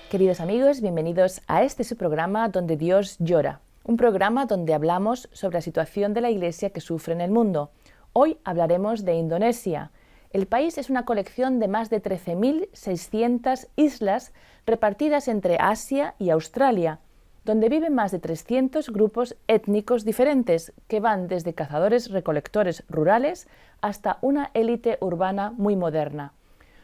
Queridos amigos, bienvenidos a su programa Donde Dios llora, un programa donde hablamos sobre la situación de la Iglesia que sufre en el mundo. Hoy hablaremos de Indonesia. El país es una colección de más de 13.600 islas repartidas entre Asia y Australia, donde viven más de 300 grupos étnicos diferentes que van desde cazadores-recolectores rurales hasta una élite urbana muy moderna.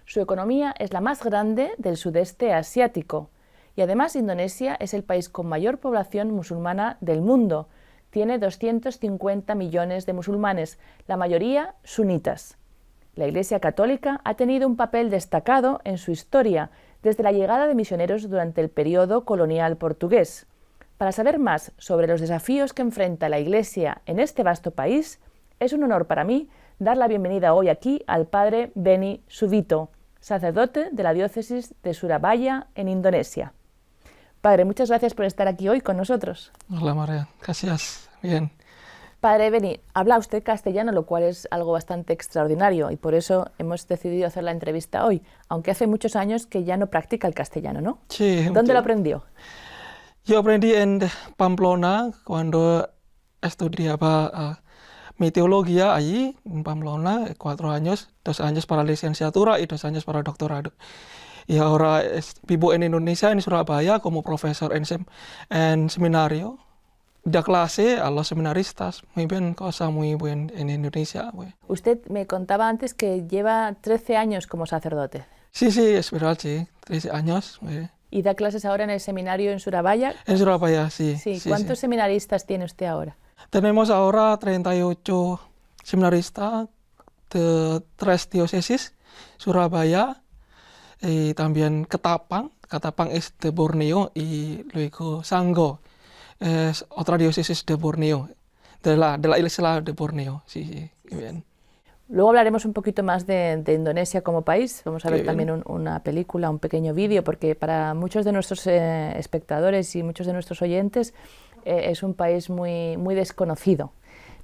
Su economía es la más grande del sudeste asiático y además Indonesia es el país con mayor población musulmana del mundo. Tiene 250 millones de musulmanes, la mayoría sunitas. La Iglesia Católica ha tenido un papel destacado en su historia desde la llegada de misioneros durante el periodo colonial portugués. Para saber más sobre los desafíos que enfrenta la Iglesia en este vasto país, es un honor para mí dar la bienvenida hoy aquí al padre Beni Subito, sacerdote de la diócesis de Surabaya, en Indonesia. Padre, muchas gracias por estar aquí hoy con nosotros. Hola María, gracias. Bien. Padre Beni, habla usted castellano, lo cual es algo bastante extraordinario y por eso hemos decidido hacer la entrevista hoy, aunque hace muchos años que ya no practica el castellano, ¿no? Sí. ¿Dónde lo aprendió? Yo aprendí en Pamplona cuando estudiaba mi teología allí, en Pamplona, 4 años, 2 años para licenciatura y 2 años para doctorado. Y ahora vivo en Indonesia, en Surabaya, como profesor en seminario. Da clase a los seminaristas, muy bien, cosa muy buena en Indonesia. Güey. Usted me contaba antes que lleva 13 años como sacerdote. Sí, es verdad, sí, 13 años. Güey. ¿Y da clases ahora en el seminario en Surabaya? En Surabaya, sí. ¿Cuántos seminaristas tiene usted ahora? Tenemos ahora 38 seminaristas de 3 diócesis, Surabaya y también Ketapang. Ketapang es de Borneo y luego Sanggau es otra diócesis de Borneo, de la isla de Borneo. Sí, bien. Luego hablaremos un poquito más de Indonesia como país. Vamos a ver también una película, un pequeño vídeo, porque para muchos de nuestros espectadores y muchos de nuestros oyentes es un país muy desconocido,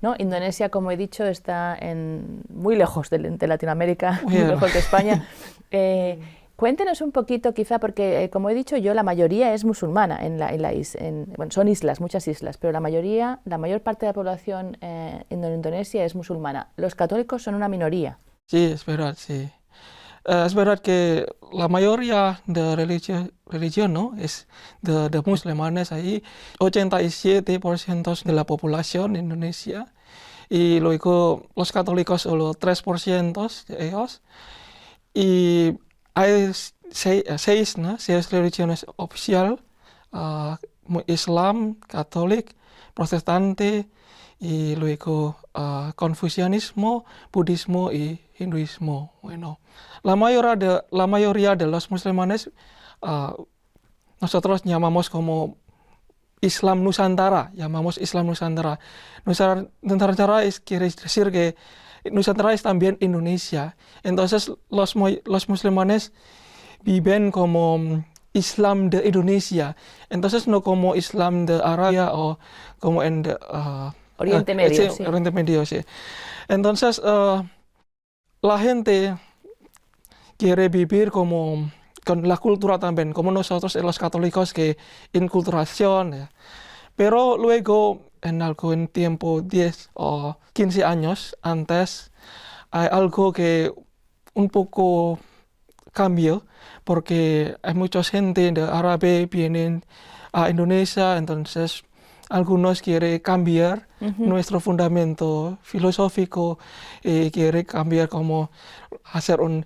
¿no? Indonesia, como he dicho, está muy lejos de Latinoamérica, muy lejos de España. Cuéntenos un poquito, quizá, porque como he dicho yo, la mayoría es musulmana bueno, son islas, muchas islas, pero la mayor parte de la población en Indonesia es musulmana. Los católicos son una minoría. Sí, es verdad, sí. Es verdad que la mayoría de religión, ¿no? Es de musulmanes ahí, 87% de la población de Indonesia, y luego los católicos solo 3% de ellos, y hay 6 religiones oficiales, Islam, Católico, Protestante, y luego confucianismo, budismo y hinduismo. Bueno, la mayoría de los musulmanes nosotros llamamos como Islam Nusantara, Nusantara quiere decir que Nusantara es también Indonesia. Entonces los musulmanes viven como Islam de Indonesia. Entonces no como Islam de Arabia o como en Oriente Medio, sí. Oriente Medio, sí. Entonces la gente quiere vivir con la cultura también, como nosotros los católicos que inculturación, ya. Pero luego en algún tiempo, 10 o 15 años antes, hay algo que un poco cambió, porque hay mucha gente de Árabe vienen a Indonesia, entonces algunos quieren cambiar nuestro fundamento filosófico y quieren cambiar como hacer un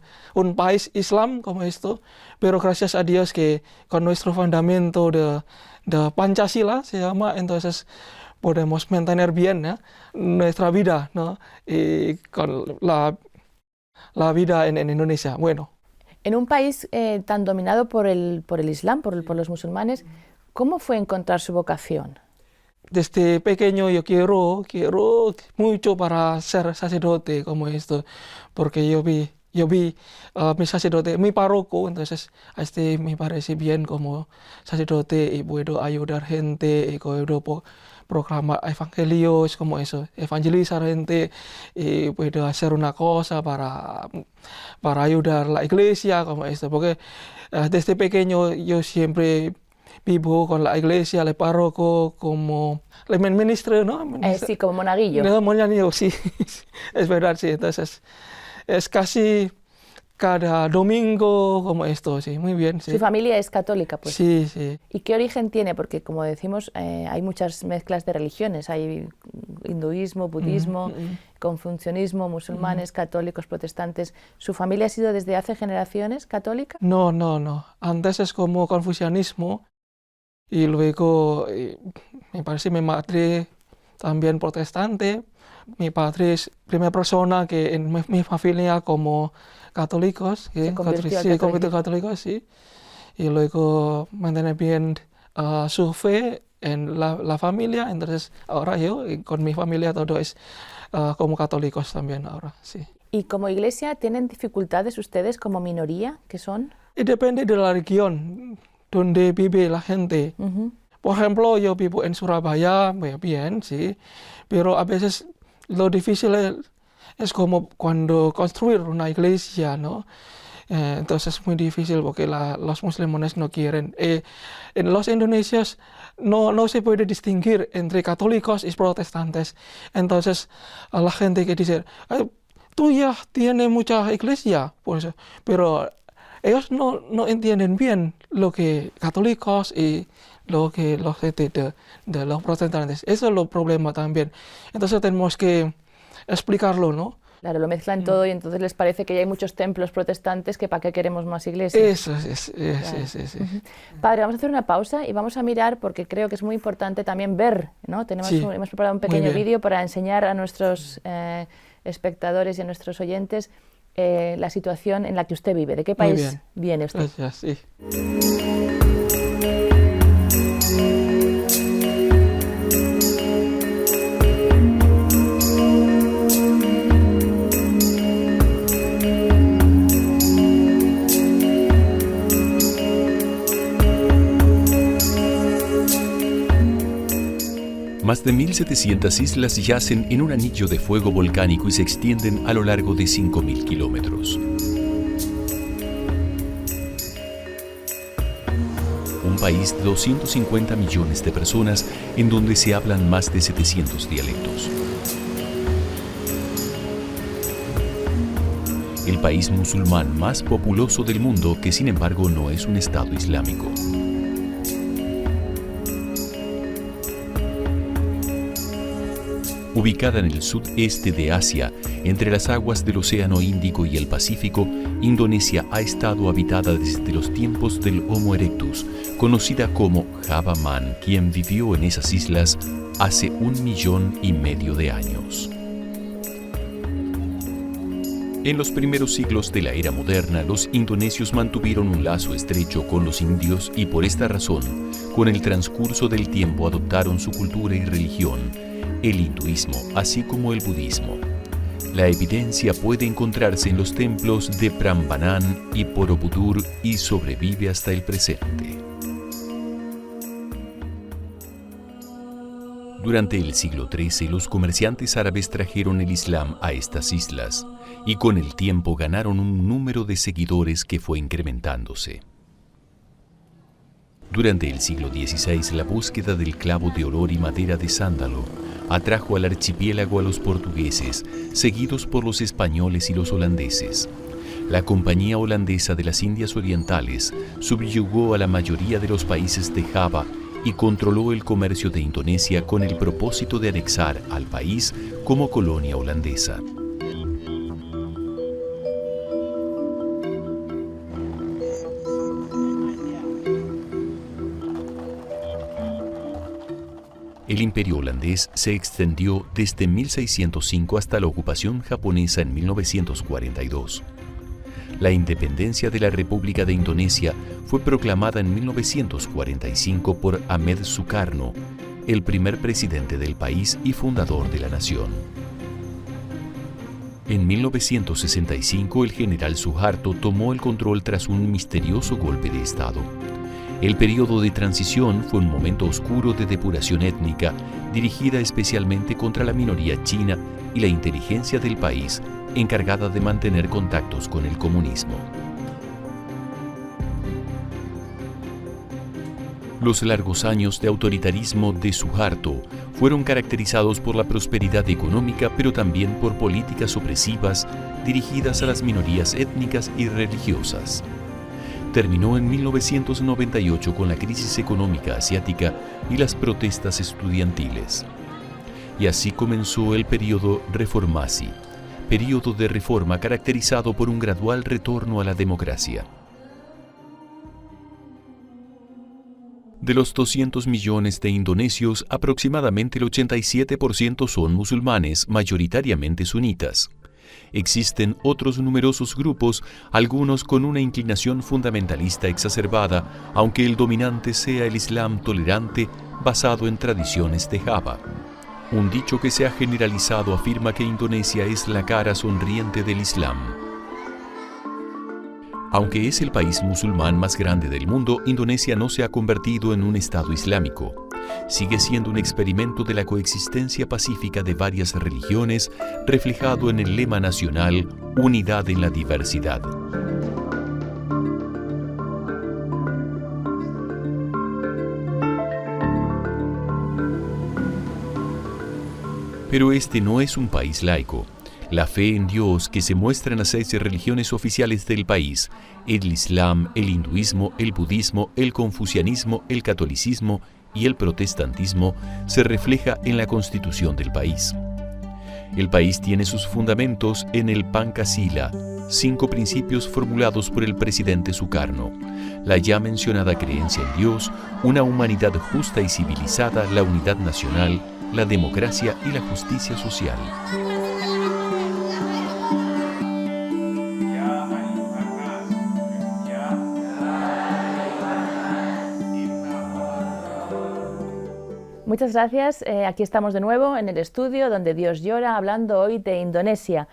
país Islam como esto, pero gracias a Dios que con nuestro fundamento de Pancasila se llama, entonces podemos mantener bien, ¿no? Nuestra vida, ¿no? Y con la vida en Indonesia. Bueno. En un país tan dominado por el Islam, por los musulmanes, ¿cómo fue encontrar su vocación? Desde pequeño yo quiero mucho para ser sacerdote como esto, porque yo vi yo vi mi sacerdote, mi párroco, entonces me parece bien como sacerdote y puedo ayudar gente y puedo proclamar evangelios como eso, evangelizar gente y puedo hacer una cosa para ayudar a la iglesia como esto, porque desde pequeño yo siempre vivo con la iglesia, el párroco, como el ministro, ¿no? Sí, como monaguillo. No, monaguillo, sí, es verdad, sí, entonces es casi cada domingo como esto, sí, muy bien. Sí. ¿Su familia es católica, pues? Sí, sí. ¿Y qué origen tiene? Porque, como decimos, hay muchas mezclas de religiones. Hay hinduismo, budismo, confucianismo, musulmanes, católicos, protestantes. ¿Su familia ha sido desde hace generaciones católica? No, no, no. Antes es como confucianismo y luego me parece mi madre también protestante. Mi padre es primera persona que en mi familia como católicos, se convirtió católicos, sí. Y luego mantener bien su fe en la familia. Entonces ahora yo con mi familia todo es como católicos también ahora, sí. ¿Y como iglesia tienen dificultades ustedes como minoría? ¿Qué son? Y depende de la región donde vive la gente. Por ejemplo, yo vivo en Surabaya, bien, sí, pero a veces lo difícil es como cuando construir una iglesia, ¿no? Entonces es muy difícil porque los musulmanes no quieren. En los indonesios no se puede distinguir entre católicos y protestantes. Entonces a la gente que dice, tú ya tienes mucha iglesia, pues, pero ellos no entienden bien lo que católicos y lo que los gente de los protestantes. Eso es el problema también. Entonces tenemos que explicarlo, ¿no? Claro, lo mezclan todo y entonces les parece que ya hay muchos templos protestantes que para qué queremos más iglesias. Eso es, claro. Sí. Padre, vamos a hacer una pausa y vamos a mirar, porque creo que es muy importante también ver, ¿no? Hemos preparado un pequeño vídeo para enseñar a nuestros espectadores y a nuestros oyentes la situación en la que usted vive. ¿De qué país viene usted? Gracias, sí. Más de 1.700 islas yacen en un anillo de fuego volcánico y se extienden a lo largo de 5.000 kilómetros. Un país de 250 millones de personas en donde se hablan más de 700 dialectos. El país musulmán más populoso del mundo que sin embargo no es un estado islámico. Ubicada en el sudeste de Asia, entre las aguas del Océano Índico y el Pacífico, Indonesia ha estado habitada desde los tiempos del Homo erectus, conocida como Java Man, quien vivió en esas islas hace 1,5 millones de años. En los primeros siglos de la era moderna, los indonesios mantuvieron un lazo estrecho con los indios y por esta razón, con el transcurso del tiempo adoptaron su cultura y religión, el hinduismo, así como el budismo. La evidencia puede encontrarse en los templos de Prambanan y Borobudur y sobrevive hasta el presente. Durante el siglo XIII, los comerciantes árabes trajeron el Islam a estas islas y con el tiempo ganaron un número de seguidores que fue incrementándose. Durante el siglo XVI, la búsqueda del clavo de olor y madera de sándalo atrajo al archipiélago a los portugueses, seguidos por los españoles y los holandeses. La Compañía Holandesa de las Indias Orientales subyugó a la mayoría de los países de Java y controló el comercio de Indonesia con el propósito de anexar al país como colonia holandesa. El imperio holandés se extendió desde 1605 hasta la ocupación japonesa en 1942. La independencia de la República de Indonesia fue proclamada en 1945 por Ahmed Sukarno, el primer presidente del país y fundador de la nación. En 1965 el general Suharto tomó el control tras un misterioso golpe de Estado. El periodo de transición fue un momento oscuro de depuración étnica dirigida especialmente contra la minoría china y la inteligencia del país encargada de mantener contactos con el comunismo. Los largos años de autoritarismo de Suharto fueron caracterizados por la prosperidad económica, pero también por políticas opresivas dirigidas a las minorías étnicas y religiosas. Terminó en 1998 con la crisis económica asiática y las protestas estudiantiles. Y así comenzó el período Reformasi, período de reforma caracterizado por un gradual retorno a la democracia. De los 200 millones de indonesios, aproximadamente el 87% son musulmanes, mayoritariamente sunitas. Existen otros numerosos grupos, algunos con una inclinación fundamentalista exacerbada, aunque el dominante sea el Islam tolerante basado en tradiciones de Java. Un dicho que se ha generalizado afirma que Indonesia es la cara sonriente del Islam. Aunque es el país musulmán más grande del mundo, Indonesia no se ha convertido en un Estado islámico. Sigue siendo un experimento de la coexistencia pacífica de varias religiones, reflejado en el lema nacional Unidad en la diversidad. Pero este no es un país laico. La fe en Dios que se muestra en las 6 religiones oficiales del país, el Islam, el hinduismo, el budismo, el confucianismo, el catolicismo y el protestantismo, se refleja en la constitución del país. El país tiene sus fundamentos en el Pancasila, 5 principios formulados por el presidente Sukarno, la ya mencionada creencia en Dios, una humanidad justa y civilizada, la unidad nacional, la democracia y la justicia social. Muchas gracias. Aquí estamos de nuevo en el estudio donde Dios llora, hablando hoy de Indonesia.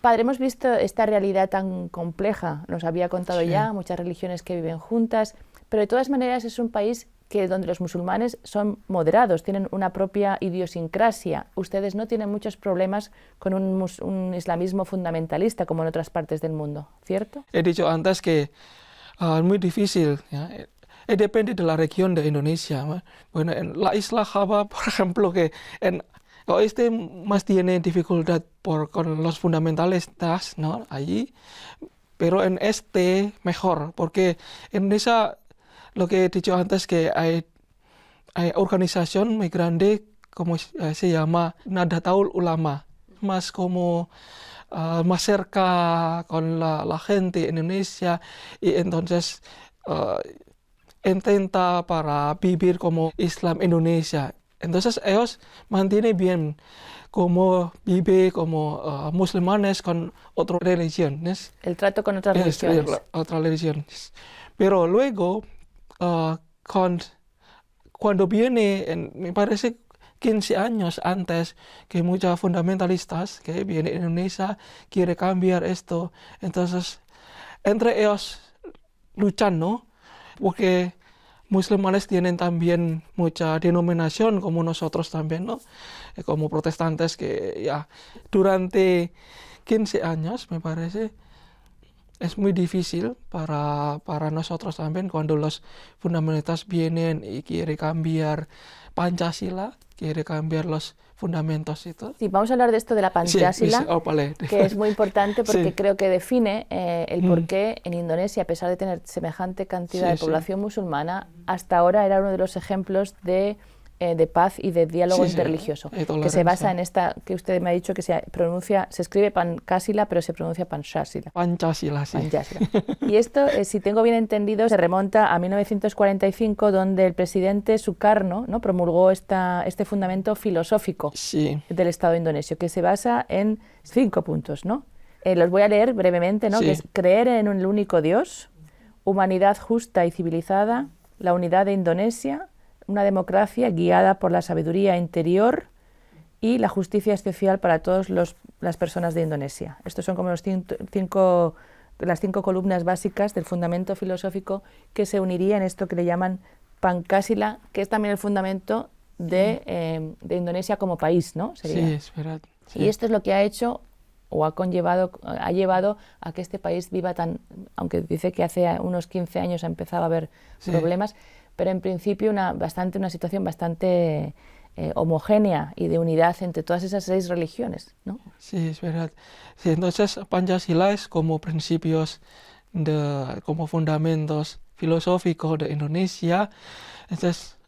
Padre, hemos visto esta realidad tan compleja, nos había contado ya, muchas religiones que viven juntas, pero de todas maneras es un país donde los musulmanes son moderados, tienen una propia idiosincrasia. Ustedes no tienen muchos problemas con un islamismo fundamentalista como en otras partes del mundo, ¿cierto? He dicho antes que es muy difícil, ¿ya? Depende de la región de Indonesia. Bueno, en la isla Java, por ejemplo, que en oeste más tiene dificultad con los fundamentalistas, ¿no? Allí, pero en este mejor, porque en Indonesia, lo que he dicho antes, que hay organización muy grande, como se llama Nahdlatul Ulama, más como más cerca con la gente en Indonesia, y entonces intenta para vivir como Islam Indonesia. Entonces ellos mantienen bien como vive como musulmanes con otras religiones. El trato con otras religiones. Otras religiones. Pero luego, cuando viene, me parece 15 años antes, que muchos fundamentalistas que vienen a Indonesia quieren cambiar esto. Entonces, entre ellos luchan, ¿no? Porque musulmanes tienen también mucha denominación como nosotros también, ¿no? Como protestantes que ya durante 15 años, me parece, es muy difícil para nosotros también cuando los fundamentalistas vienen y quieren cambiar Pancasila, quieren cambiar los fundamentos y todo. Sí, vamos a hablar de esto de la Pancasila, vale. que es muy importante porque Sí. creo que define el por qué en Indonesia, a pesar de tener semejante cantidad de población musulmana, hasta ahora era uno de los ejemplos de paz y de diálogo interreligioso, que se basa en esta, que usted me ha dicho que se escribe Pancasila, pero se pronuncia Pancasila. Pancasila, sí. Pancasila. Y esto, si tengo bien entendido, se remonta a 1945, donde el presidente Sukarno, ¿no?, promulgó este fundamento filosófico del Estado indonesio, que se basa en 5 puntos, ¿no? Los voy a leer brevemente, ¿no? Que es creer en el único Dios, humanidad justa y civilizada, la unidad de Indonesia, una democracia guiada por la sabiduría interior y la justicia social para todas las personas de Indonesia. Estos son como las 5 columnas básicas del fundamento filosófico que se uniría en esto que le llaman Pancasila, que es también el fundamento de Indonesia como país, ¿no? Sería. Sí, es verdad. Sí. Y esto es lo que ha hecho o ha llevado a que este país viva aunque dice que hace unos 15 años ha empezado a haber problemas, pero en principio una situación bastante homogénea y de unidad entre todas esas 6 religiones, ¿no? Sí, es verdad. Sí, entonces Pancasila es como principios, como fundamentos filosóficos de Indonesia. Entonces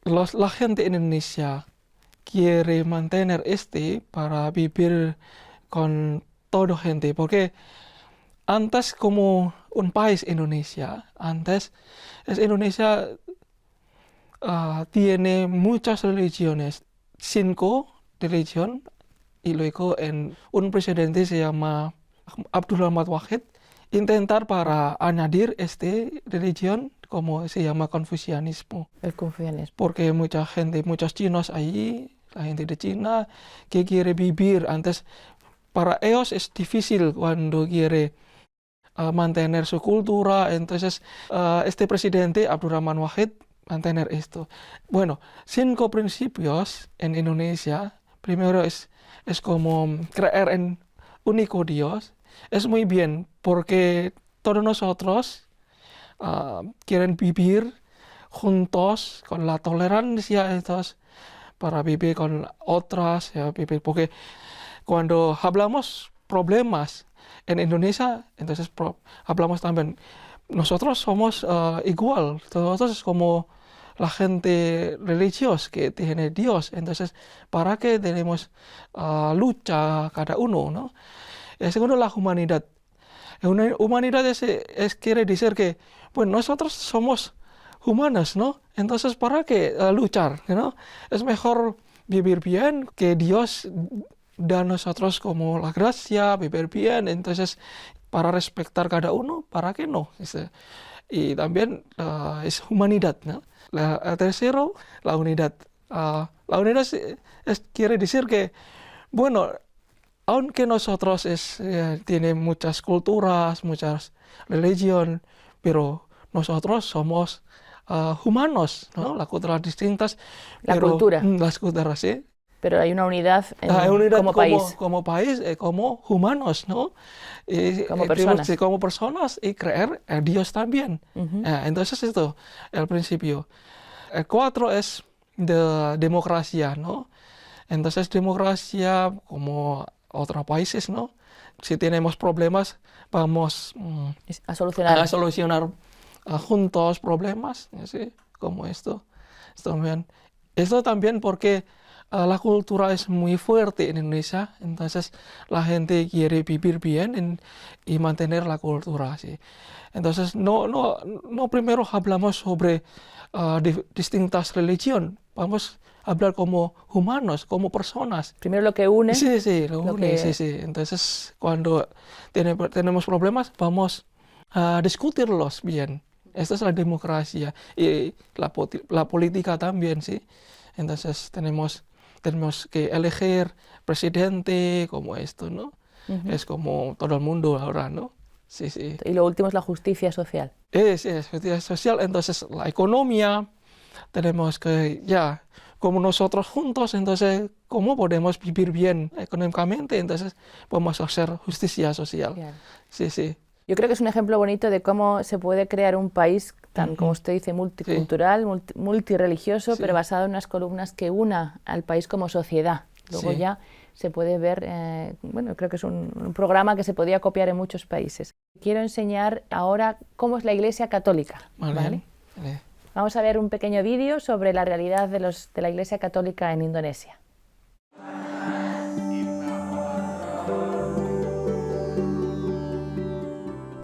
la gente en Indonesia quiere mantener para vivir con toda gente, porque antes como un país Indonesia, Indonesia tiene muchas religiones, 5 religiones, y luego un presidente se llama Abdul Rahmat Wahid, intentar para añadir religión como se llama confucianismo. El confucianismo. Porque muchos chinos ahí, la gente de China, que quiere vivir antes. Para ellos es difícil cuando quiere mantener su cultura. Entonces, este presidente, Abdul Rahman Wahid, mantener esto. Bueno, 5 principios en Indonesia. Primero es como creer en único Dios. Es muy bien porque todos nosotros quieren vivir juntos con la tolerancia entonces, para vivir con otras, porque cuando hablamos problemas en Indonesia, entonces hablamos también, nosotros somos igual, nosotros como la gente religiosa que tiene Dios, entonces ¿para qué tenemos lucha cada uno, ¿no? Segundo, la humanidad. Humanidad quiere decir que, bueno, nosotros somos humanos, ¿no? Entonces, ¿para qué luchar, ¿no? Es mejor vivir bien, que Dios da a nosotros como la gracia, vivir bien, entonces, para respetar cada uno, ¿para qué no? Y también es humanidad, ¿no? Tercero, la unidad. La unidad quiere decir que, bueno, aunque nosotros tiene muchas culturas, muchas religiones, pero nosotros somos humanos, ¿no? Las culturas distintas. Las culturas, sí. Pero hay una unidad, como país. Como país, como humanos, ¿no? Como personas. Como personas y creer en Dios también. Entonces esto, el principio. El 4 es de democracia, ¿no? Entonces democracia como otros países, ¿no? Si tenemos problemas, vamos a solucionar juntos problemas, ¿sí? Como esto. Esto también porque la cultura es muy fuerte en Indonesia, entonces la gente quiere vivir bien y mantener la cultura, ¿sí? Entonces no primero hablamos sobre distintas religiones, vamos a hablar como humanos, como personas. Primero lo que une. Sí, lo une, sí. Entonces, cuando tenemos problemas, vamos a discutirlos bien. Esta es la democracia y la política también, sí. Entonces, tenemos que elegir presidente como esto, ¿no? Es como todo el mundo ahora, ¿no? Sí. Y lo último es la justicia social. Sí, justicia social. Entonces, la economía, tenemos que como nosotros juntos, entonces, ¿cómo podemos vivir bien económicamente? Entonces, podemos hacer justicia social. Bien. Sí. Yo creo que es un ejemplo bonito de cómo se puede crear un país tan, como usted dice, multicultural, multireligioso, pero basado en unas columnas que una al país como sociedad. Luego ya se puede ver, creo que es un programa que se podía copiar en muchos países. Quiero enseñar ahora cómo es la Iglesia Católica. ¿Vale? Vamos a ver un pequeño vídeo sobre la realidad de la Iglesia Católica en Indonesia.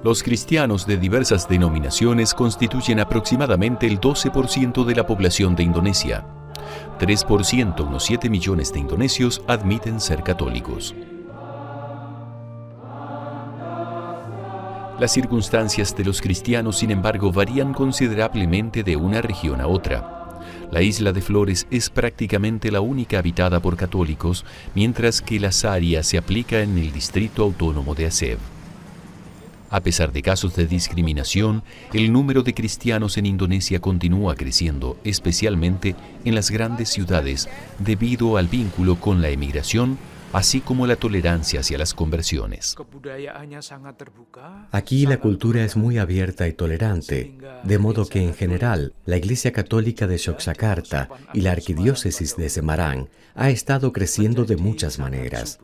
Los cristianos de diversas denominaciones constituyen aproximadamente el 12% de la población de Indonesia. 3%, unos 7 millones de indonesios, admiten ser católicos. Las circunstancias de los cristianos, sin embargo, varían considerablemente de una región a otra. La isla de Flores es prácticamente la única habitada por católicos, mientras que la Sharia se aplica en el distrito autónomo de Aceh. A pesar de casos de discriminación, el número de cristianos en Indonesia continúa creciendo, especialmente en las grandes ciudades, debido al vínculo con la emigración, así como la tolerancia hacia las conversiones. Aquí la cultura es muy abierta y tolerante, de modo que en general la Iglesia Católica de Yogyakarta y la Arquidiócesis de Semarang ha estado creciendo de muchas maneras.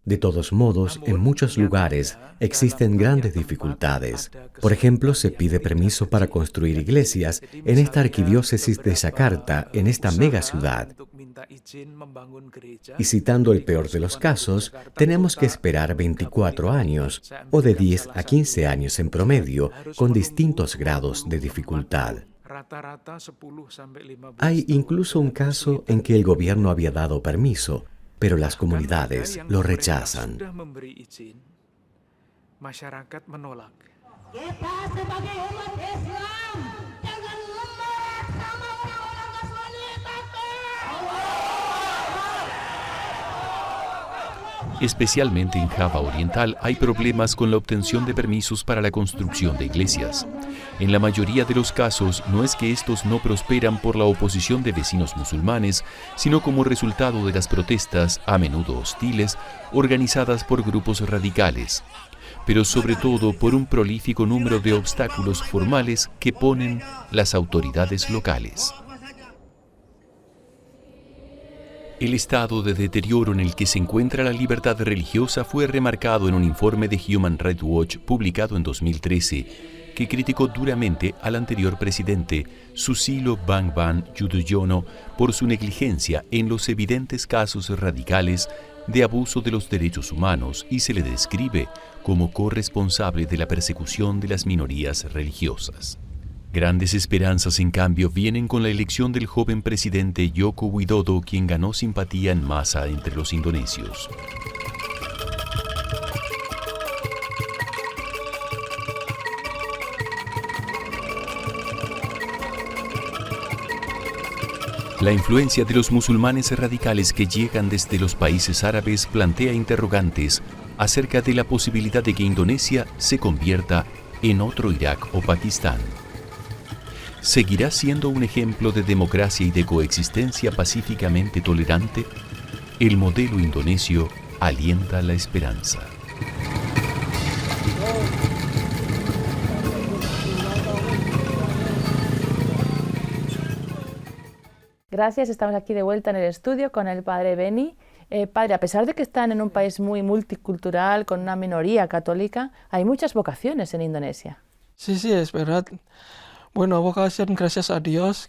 De todos modos, en muchos lugares existen grandes dificultades. Por ejemplo, se pide permiso para construir iglesias en esta arquidiócesis de Yakarta, en esta mega ciudad. Y citando el peor de los casos, tenemos que esperar 24 años, o de 10 a 15 años en promedio, con distintos grados de dificultad. Hay incluso un caso en que el gobierno había dado permiso, pero las comunidades lo rechazan. Especialmente en Java Oriental hay problemas con la obtención de permisos para la construcción de iglesias. En la mayoría de los casos no es que estos no prosperan por la oposición de vecinos musulmanes, sino como resultado de las protestas, a menudo hostiles, organizadas por grupos radicales, pero sobre todo por un prolífico número de obstáculos formales que ponen las autoridades locales. El estado de deterioro en el que se encuentra la libertad religiosa fue remarcado en un informe de Human Rights Watch publicado en 2013, que criticó duramente al anterior presidente Susilo Bambang Yudhoyono por su negligencia en los evidentes casos radicales de abuso de los derechos humanos y se le describe como corresponsable de la persecución de las minorías religiosas. Grandes esperanzas, en cambio, vienen con la elección del joven presidente Joko Widodo, quien ganó simpatía en masa entre los indonesios. La influencia de los musulmanes radicales que llegan desde los países árabes plantea interrogantes acerca de la posibilidad de que Indonesia se convierta en otro Irak o Pakistán. ¿Seguirá siendo un ejemplo de democracia y de coexistencia pacíficamente tolerante? El modelo indonesio alienta la esperanza. Gracias, estamos aquí de vuelta en el estudio con el padre Beni. Padre, a pesar de que están en un país muy multicultural, con una minoría católica, hay muchas vocaciones en Indonesia. Sí, es verdad. Bueno, vocación, gracias a Dios,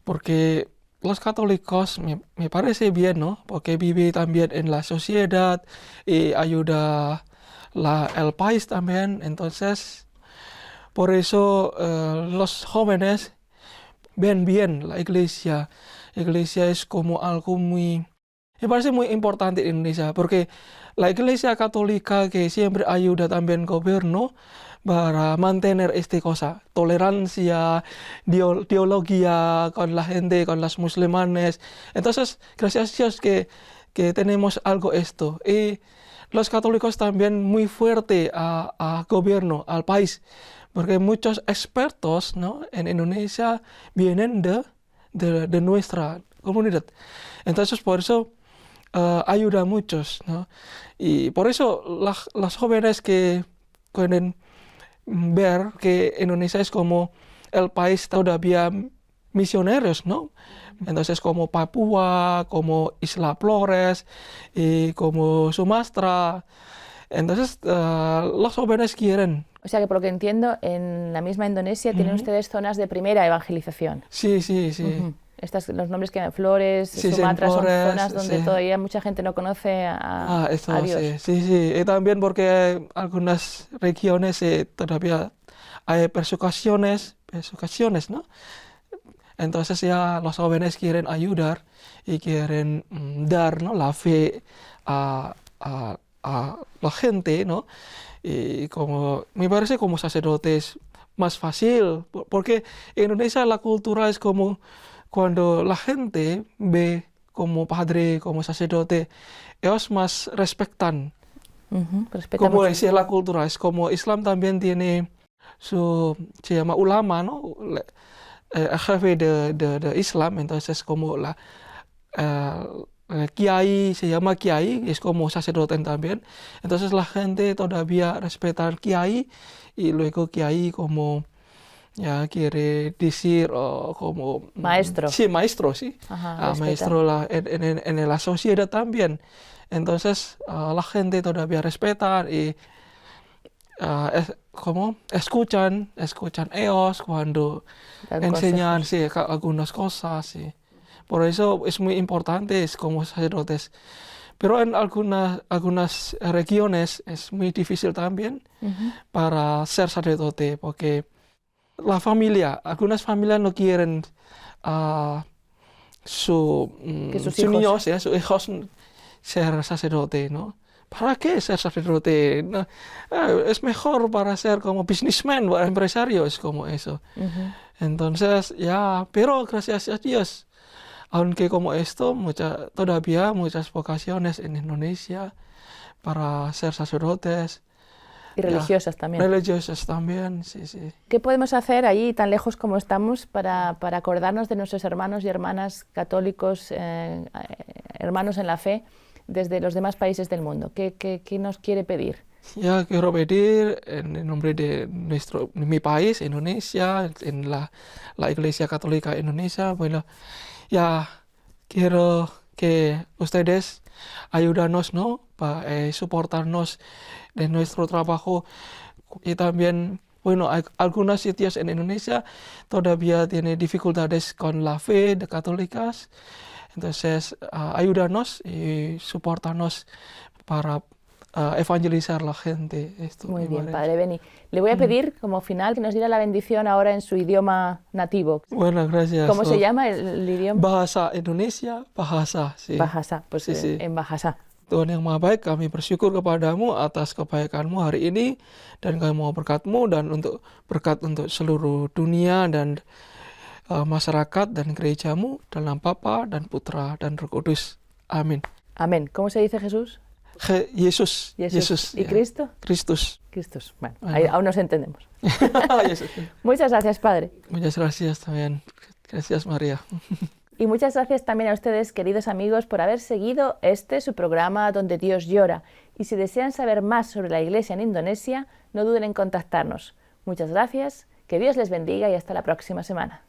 porque los católicos me parece bien, ¿no? Porque vive también en la sociedad y ayuda el país también. Entonces, por eso los jóvenes ven bien la iglesia. La iglesia es como algo me parece muy importante en Indonesia, porque la iglesia católica que siempre ayuda también al gobierno para mantener esta cosa, tolerancia, teología con la gente, con los musulmanes. Entonces, gracias a Dios que tenemos algo esto. Y los católicos también muy fuerte al gobierno, al país, porque muchos expertos, ¿no?, en Indonesia vienen de nuestra comunidad. Entonces, por eso ayuda a muchos, ¿no? Y por eso los jóvenes que pueden ver que Indonesia es como el país todavía misioneros, ¿no? Entonces, como Papua, como Isla Flores y como Sumatra. Entonces, los jóvenes quieren. O sea que, por lo que entiendo, en la misma Indonesia tienen ustedes zonas de primera evangelización. Sí. Los nombres que Flores, Sumatra, son zonas donde todavía mucha gente no conoce a Dios. Sí. Y también porque en algunas regiones todavía hay persecuciones, ¿no? Entonces ya los jóvenes quieren ayudar y quieren dar, ¿no?, la fe a la gente, ¿no? Y como me parece como sacerdotes más fácil, porque en Indonesia la cultura es como cuando la gente ve como padre, como sacerdote, ellos más respetan. Respeta Como mucho. decía la cultura, es como Islam también tiene se llama ulama, ¿no? El jefe de Islam, entonces como kiai, se llama kiai, es como sacerdote también. Entonces la gente todavía respeta al kiai y luego kiai como ya quiere decir como Maestro. sí, maestro, sí. Ajá, respeta. Maestro en la sociedad también. Entonces la gente todavía respeta y como escuchan ellos cuando Dan enseñan consejos. sí, algunas cosas. Sí. Por eso es muy importante es como sacerdotes. Pero en algunas regiones es muy difícil también para ser sacerdote, porque algunas familias no quieren Que sus sus hijos. niños, sus hijos ser sacerdote, ¿no? ¿Para qué ser sacerdote? No, es mejor para ser como businessman, para empresarios, como eso. Entonces, ya, pero gracias a Dios, aunque como esto, todavía muchas vocaciones en Indonesia para ser sacerdotes. Y Ya, religiosas también. religiosas también, sí, sí. ¿Qué podemos hacer allí, tan lejos como estamos, para acordarnos de nuestros hermanos y hermanas católicos, hermanos en la fe, desde los demás países del mundo? ¿Qué nos quiere pedir? Ya quiero pedir en nombre de mi país, Indonesia, en la Iglesia Católica Indonesia, bueno, ya quiero que ustedes ayúdanos, ¿no? Para soportarnos de nuestro trabajo y también, bueno, hay algunos sitios en Indonesia todavía tienen dificultades con la fe de católicas, entonces ayúdanos y soportarnos para evangelizar a la gente. Esto Muy me bien, parece. Padre Beni. Le voy a pedir, como final, que nos diera la bendición ahora en su idioma nativo. Bueno, gracias. ¿Cómo se llama el idioma? Bahasa Indonesia, bahasa, sí. Bahasa, pues Sí, sí. en Bahasa. Tuhan yang Maha Baik, kami bersyukur kepadamu atas kebaikanmu hari ini, dan kami mau berkat-Mu dan untuk berkat untuk seluruh dunia dan masyarakat dan gereja-Mu dalam Bapa dan Putra dan Roh Kudus. Amin. Amén. ¿Cómo se dice Jesús? Yesus. Jesús. ¿Y ya. Cristo? Kristus. Cristos. Bueno, Bueno. ahí aún nos entendemos. Yesus. Muchas gracias, Padre. Muchas gracias también. Gracias, María. Y muchas gracias también a ustedes, queridos amigos, por haber seguido su programa Donde Dios Llora. Y si desean saber más sobre la Iglesia en Indonesia, no duden en contactarnos. Muchas gracias, que Dios les bendiga y hasta la próxima semana.